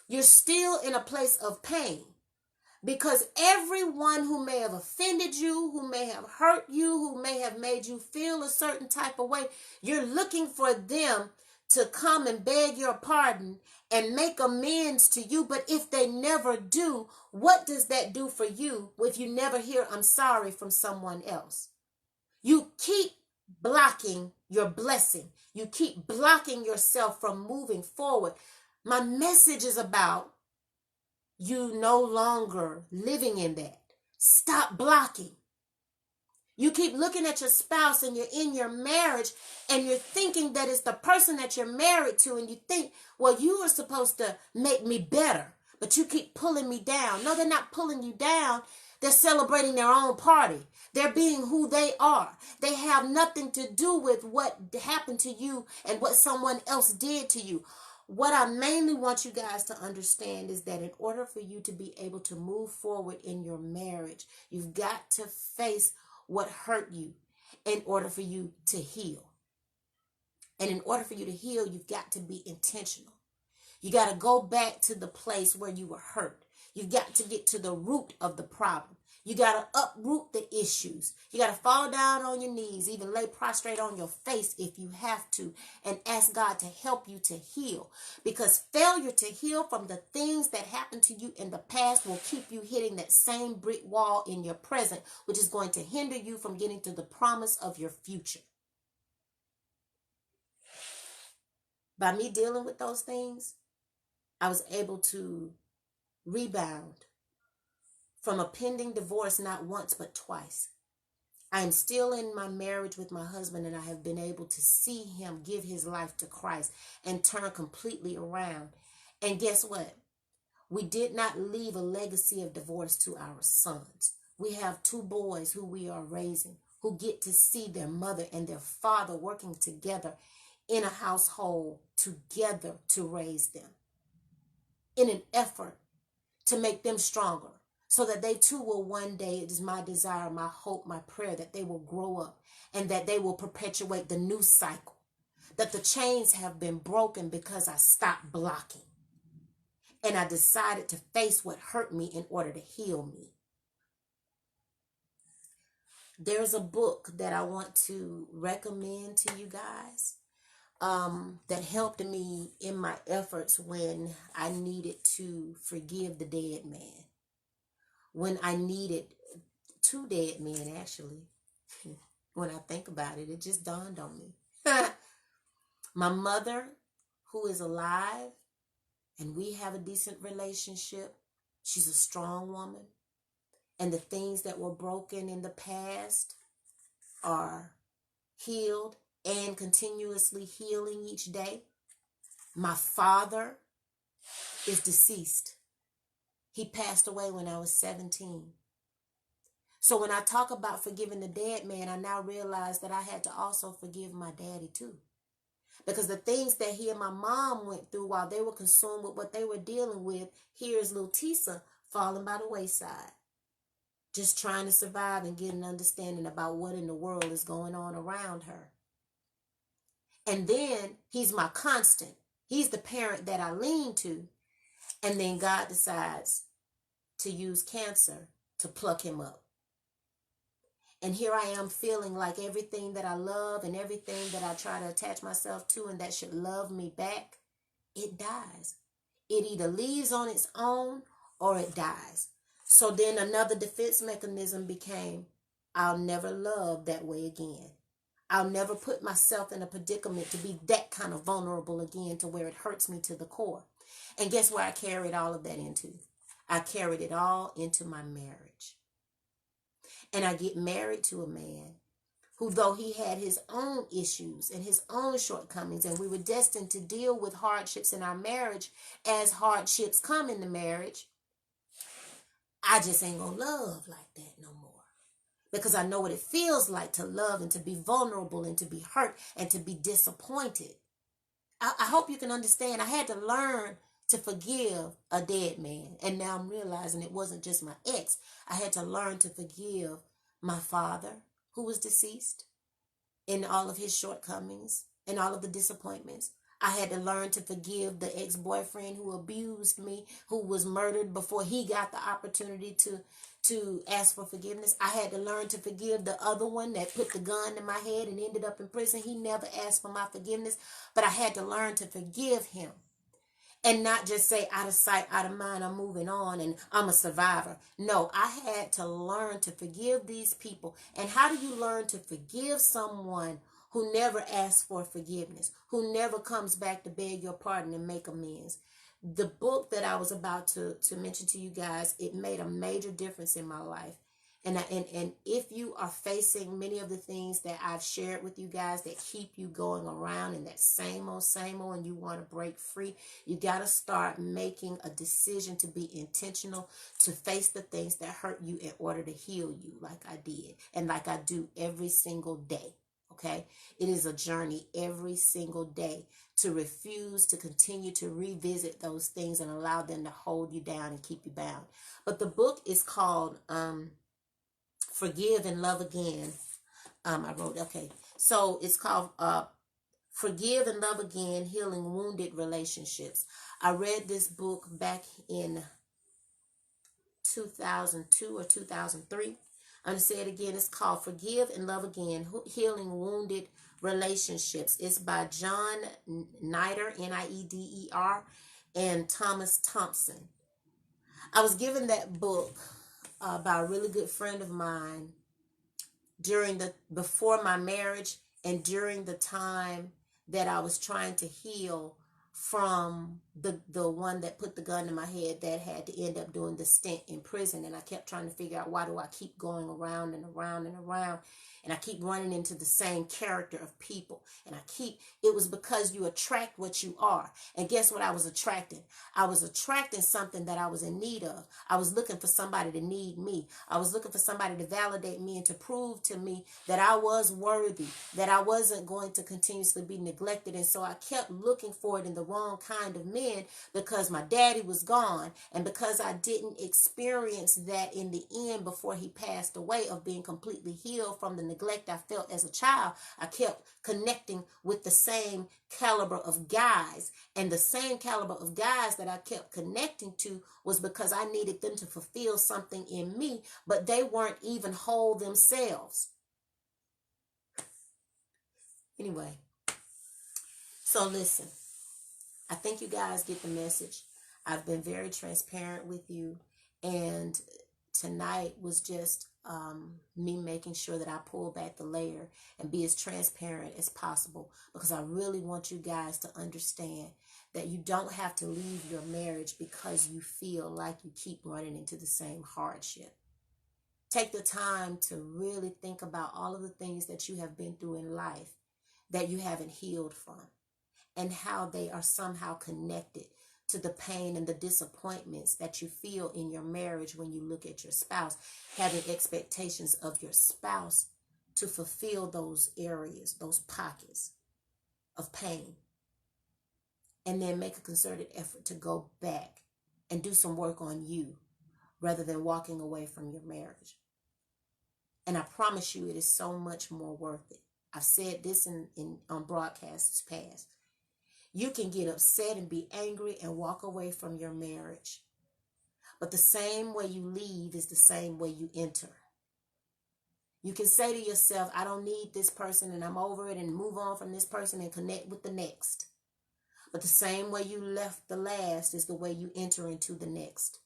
you're still in a place of pain. Because everyone who may have offended you, who may have hurt you, who may have made you feel a certain type of way, you're looking for them to come and beg your pardon and make amends to you. But if they never do, what does that do for you if you never hear "I'm sorry" from someone else? You keep blocking your blessing. You keep blocking yourself from moving forward. My message is about you no longer living in that. Stop blocking. You keep looking at your spouse and you're in your marriage and you're thinking that it's the person that you're married to, and you think, well, you are supposed to make me better, but you keep pulling me down. No, they're not pulling you down. They're celebrating their own party. They're being who they are. They have nothing to do with what happened to you and what someone else did to you. What I mainly want you guys to understand is that in order for you to be able to move forward in your marriage, you've got to face what hurt you in order for you to heal. And in order for you to heal, you've got to be intentional. You got to go back to the place where you were hurt. You've got to get to the root of the problem. You got to uproot the issues. You got to fall down on your knees, even lay prostrate on your face if you have to, and ask God to help you to heal. Because failure to heal from the things that happened to you in the past will keep you hitting that same brick wall in your present, which is going to hinder you from getting to the promise of your future. By me dealing with those things, I was able to rebound from a pending divorce not once but twice. I am still in my marriage with my husband, and I have been able to see him give his life to Christ and turn completely around. And guess what? We did not leave a legacy of divorce to our sons. We have 2 boys who we are raising, who get to see their mother and their father working together in a household together to raise them, in an effort to make them stronger, so that they too will one day, it is my desire, my hope, my prayer, that they will grow up and that they will perpetuate the new cycle, that the chains have been broken because I stopped blocking and I decided to face what hurt me in order to heal me. There's a book that I want to recommend to you guys that helped me in my efforts when I needed to forgive the dead man. When I needed 2 dead men, actually. When I think about it, it just dawned on me. My mother, who is alive, and we have a decent relationship. She's a strong woman. And the things that were broken in the past are healed and continuously healing each day. My father is deceased. He passed away when I was 17. So when I talk about forgiving the dead man, I now realize that I had to also forgive my daddy too. Because the things that he and my mom went through while they were consumed with what they were dealing with, here's little Tisa falling by the wayside. Just trying to survive and get an understanding about what in the world is going on around her. And then he's my constant. He's the parent that I lean to. And then God decides to use cancer to pluck him up. And here I am feeling like everything that I love and everything that I try to attach myself to and that should love me back, it dies. It either leaves on its own or it dies. So then another defense mechanism became, I'll never love that way again. I'll never put myself in a predicament to be that kind of vulnerable again to where it hurts me to the core. And guess where I carried all of that into? I carried it all into my marriage. And I get married to a man who, though he had his own issues and his own shortcomings, and we were destined to deal with hardships in our marriage as hardships come in the marriage, I just ain't gonna love like that no more. Because I know what it feels like to love and to be vulnerable and to be hurt and to be disappointed. I hope you can understand. I had to learn to forgive a dead man. And now I'm realizing it wasn't just my ex. I had to learn to forgive my father, who was deceased, in all of his shortcomings and all of the disappointments. I had to learn to forgive the ex-boyfriend who abused me, who was murdered before he got the opportunity to ask for forgiveness. I had to learn to forgive the other one that put the gun in my head and ended up in prison. He never asked for my forgiveness, but I had to learn to forgive him and not just say out of sight, out of mind, I'm moving on and I'm a survivor. No, I had to learn to forgive these people. And how do you learn to forgive someone who never asks for forgiveness, who never comes back to beg your pardon and make amends? The book that I was about to mention to you guys, it made a major difference in my life. And if you are facing many of the things that I've shared with you guys that keep you going around in that same old, and you want to break free, you got to start making a decision to be intentional, to face the things that hurt you in order to heal you, like I did and like I do every single day. Okay? It is a journey every single day to refuse to continue to revisit those things and allow them to hold you down and keep you bound. But the book is called Forgive and Love Again. I wrote, okay. So it's called Forgive and Love Again, Healing Wounded Relationships. I read this book back in 2002 or 2003. I'm going to say it again. It's called Forgive and Love Again, Healing Wounded Relationships. It's by John Nieder, Nieder, and Thomas Thompson. I was given that book by a really good friend of mine before my marriage and during the time that I was trying to heal from the one that put the gun in my head that had to end up doing the stint in prison. And I kept trying to figure out, why do I keep going around and around and around? And I keep running into the same character of people. And it was because you attract what you are. And guess what I was attracting? I was attracting something that I was in need of. I was looking for somebody to need me. I was looking for somebody to validate me and to prove to me that I was worthy, that I wasn't going to continuously be neglected. And so I kept looking for it in the wrong kind of men, because my daddy was gone. And because I didn't experience that in the end before he passed away, of being completely healed from the neglect I felt as a child, I kept connecting with the same caliber of guys. And the same caliber of guys that I kept connecting to was because I needed them to fulfill something in me, but they weren't even whole themselves. Anyway, so listen, I think you guys get the message. I've been very transparent with you, and tonight was just me making sure that I pull back the layer and be as transparent as possible, because I really want you guys to understand that you don't have to leave your marriage because you feel like you keep running into the same hardship. Take the time to really think about all of the things that you have been through in life that you haven't healed from, and how they are somehow connected to the pain and the disappointments that you feel in your marriage when you look at your spouse, having expectations of your spouse to fulfill those areas, those pockets of pain. And then make a concerted effort to go back and do some work on you rather than walking away from your marriage. And I promise you, it is so much more worth it. I've said this on broadcasts past. You can get upset and be angry and walk away from your marriage, but the same way you leave is the same way you enter. You can say to yourself, I don't need this person and I'm over it, and move on from this person and connect with the next. But the same way you left the last is the way you enter into the next.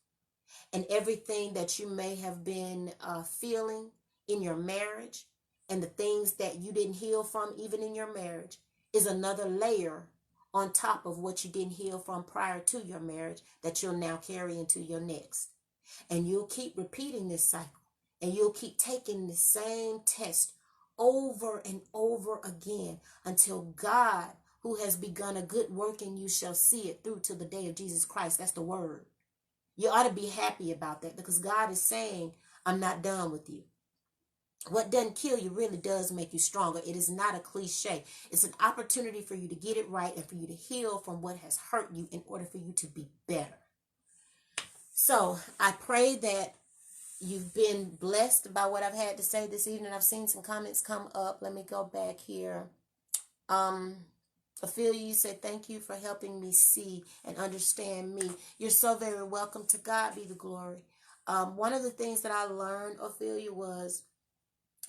And everything that you may have been feeling in your marriage, and the things that you didn't heal from even in your marriage, is another layer on top of what you didn't heal from prior to your marriage that you'll now carry into your next. And you'll keep repeating this cycle, and you'll keep taking the same test over and over again until God, who has begun a good work in you, shall see it through to the day of Jesus Christ. That's the word. You ought to be happy about that, because God is saying, I'm not done with you. What doesn't kill you really does make you stronger. It is not a cliche. It's an opportunity for you to get it right and for you to heal from what has hurt you in order for you to be better. So I pray that you've been blessed by what I've had to say this evening. I've seen some comments come up. Let me go back here. Ophelia, you said, thank you for helping me see and understand me. You're so very welcome. To God be the glory. One of the things that I learned, Ophelia, was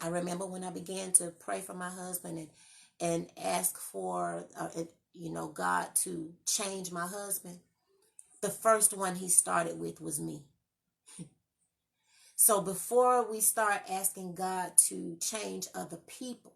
I remember when I began to pray for my husband and ask for, God to change my husband. The first one he started with was me. So before we start asking God to change other people,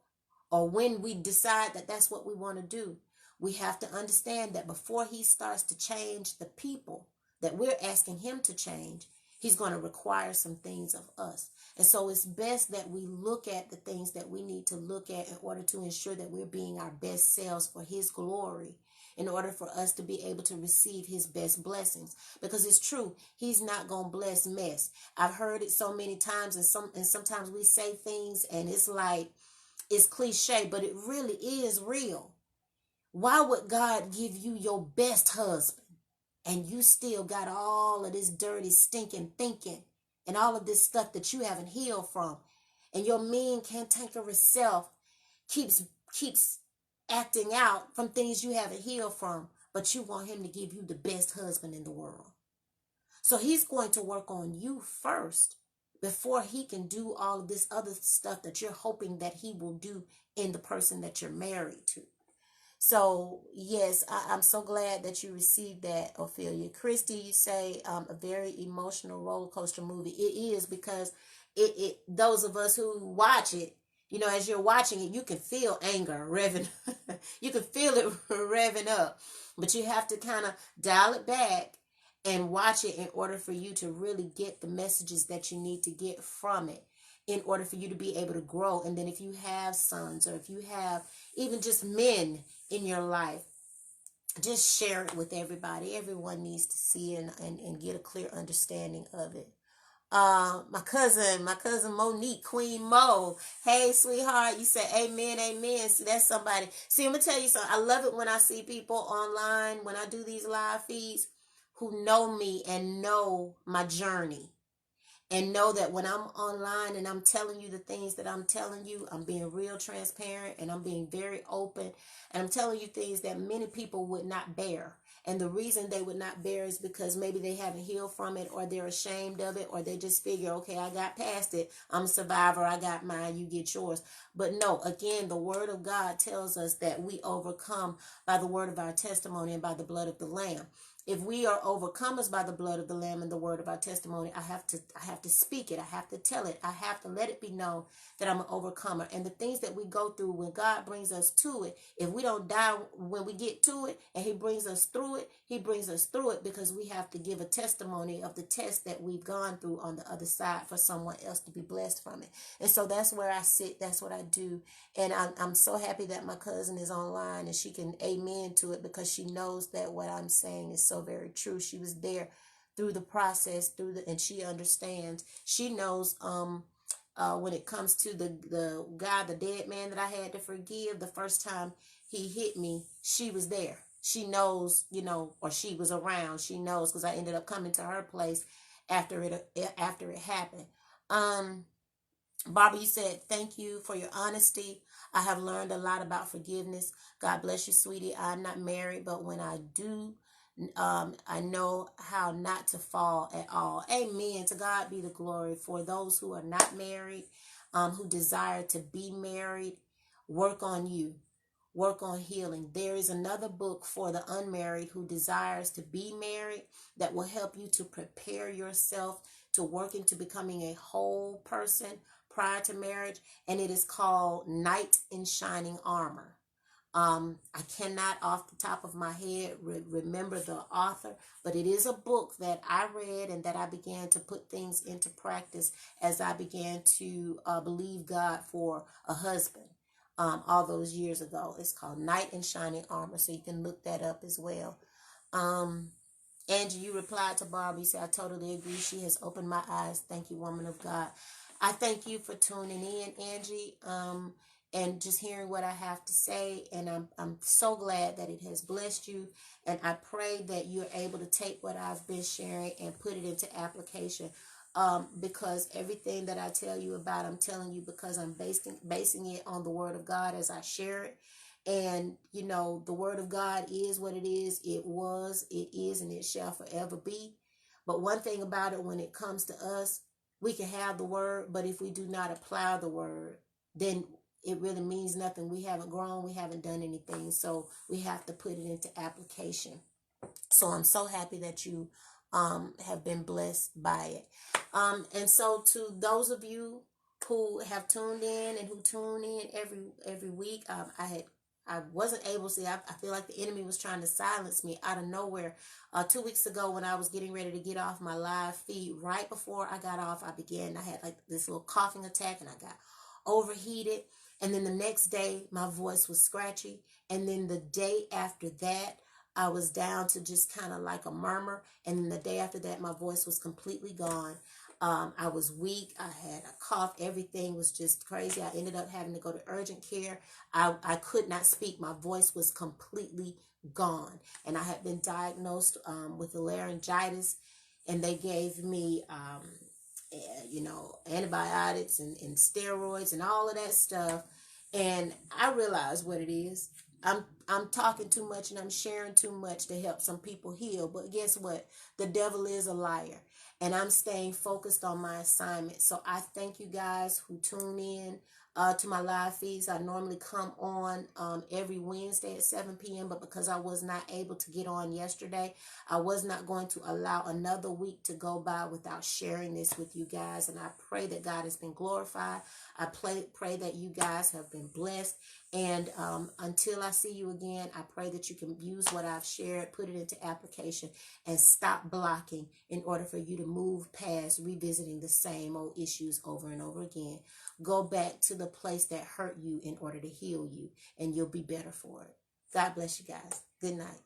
or when we decide that that's what we want to do, we have to understand that before he starts to change the people that we're asking him to change, he's going to require some things of us. And so it's best that we look at the things that we need to look at in order to ensure that we're being our best selves for his glory, in order for us to be able to receive his best blessings. Because it's true, he's not going to bless mess. I've heard it so many times, and sometimes we say things and it's like, it's cliche, but it really is real. Why would God give you your best husband and you still got all of this dirty, stinking thinking and all of this stuff that you haven't healed from? And your mean, cantankerous self keeps acting out from things you haven't healed from, but you want him to give you the best husband in the world. So he's going to work on you first before he can do all of this other stuff that you're hoping that he will do in the person that you're married to. So yes, I'm so glad that you received that, Ophelia. Christy, you say a very emotional roller coaster movie. It is, because it those of us who watch it, as you're watching it, you can feel anger revving. You can feel it revving up, but you have to kind of dial it back and watch it in order for you to really get the messages that you need to get from it, in order for you to be able to grow. And then if you have sons, or if you have even just men in your life, just share it with everybody. Everyone needs to see it and get a clear understanding of it. My cousin Monique, Queen Mo. Hey, sweetheart, you said amen, amen. See, that's somebody. See, I'm gonna tell you something. I love it when I see people online, when I do these live feeds, who know me and know my journey, and know that when I'm online and I'm telling you the things that I'm telling you, I'm being real transparent and I'm being very open, and I'm telling you things that many people would not bear. And the reason they would not bear is because maybe they haven't healed from it, or they're ashamed of it, or they just figure, okay, I got past it. I'm a survivor. I got mine. You get yours. But no, again, the word of God tells us that we overcome by the word of our testimony and by the blood of the Lamb. If we are overcomers by the blood of the Lamb and the word of our testimony, I have to speak it. I have to tell it. I have to let it be known that I'm an overcomer. And the things that we go through, when God brings us to it, if we don't die when we get to it, and he brings us through it, he brings us through it because we have to give a testimony of the test that we've gone through on the other side for someone else to be blessed from it. And so that's where I sit. That's what I do. And I'm so happy that my cousin is online and she can amen to it, because she knows that what I'm saying is so very true. She was there through the process, and she understands. She knows when it comes to the guy, the dead man that I had to forgive, the first time he hit me, she was there. She knows, or she was around. She knows, because I ended up coming to her place after it happened. Barbara, you said, thank you for your honesty. I have learned a lot about forgiveness. God bless you, sweetie. I'm not married, but when I do, I know how not to fall at all. Amen. To God be the glory. For those who are not married, who desire to be married, work on you. Work on healing. There is another book for the unmarried who desires to be married that will help you to prepare yourself to work into becoming a whole person prior to marriage. And it is called Knight in Shining Armor. I cannot off the top of my head remember the author, but it is a book that I read and that I began to put things into practice as I began to believe God for a husband all those years ago. It's called Knight in Shining Armor, so you can look that up as well. Angie, you replied to Barbie. You said, I totally agree. She has opened my eyes. Thank you, woman of God. I thank you for tuning in, Angie, and just hearing what I have to say. And I'm so glad that it has blessed you. And I pray that you're able to take what I've been sharing and put it into application. Because everything that I tell you about, I'm telling you because I'm basing it on the Word of God as I share it. And you know, the Word of God is what it is. It was, it is, and it shall forever be. But one thing about it, when it comes to us, we can have the word, but if we do not apply the word, then it really means nothing. We haven't grown, we haven't done anything. So we have to put it into application. So I'm so happy that you have been blessed by it. And so to those of you who have tuned in and who tune in every week, I wasn't able to see. I feel like the enemy was trying to silence me out of nowhere. 2 weeks ago, when I was getting ready to get off my live feed, right before I got off, I had like this little coughing attack, and I got overheated. And then the next day, my voice was scratchy. And then the day after that, I was down to just kind of like a murmur. And then the day after that, my voice was completely gone. I was weak. I had a cough. Everything was just crazy. I ended up having to go to urgent care. I could not speak. My voice was completely gone. And I had been diagnosed with laryngitis. And they gave me, antibiotics and steroids and all of that stuff. And I realized what it is. I'm talking too much and I'm sharing too much to help some people heal. But guess what? The devil is a liar. And I'm staying focused on my assignment. So I thank you guys who tune in to my live feeds. I normally come on every Wednesday at 7 p.m. But because I was not able to get on yesterday, I was not going to allow another week to go by without sharing this with you guys. And I pray that God has been glorified. I pray that you guys have been blessed. And until I see you again, I pray that you can use what I've shared, put it into application, and stop blocking in order for you to move past revisiting the same old issues over and over again. Go back to the place that hurt you in order to heal you, and you'll be better for it. God bless you guys. Good night.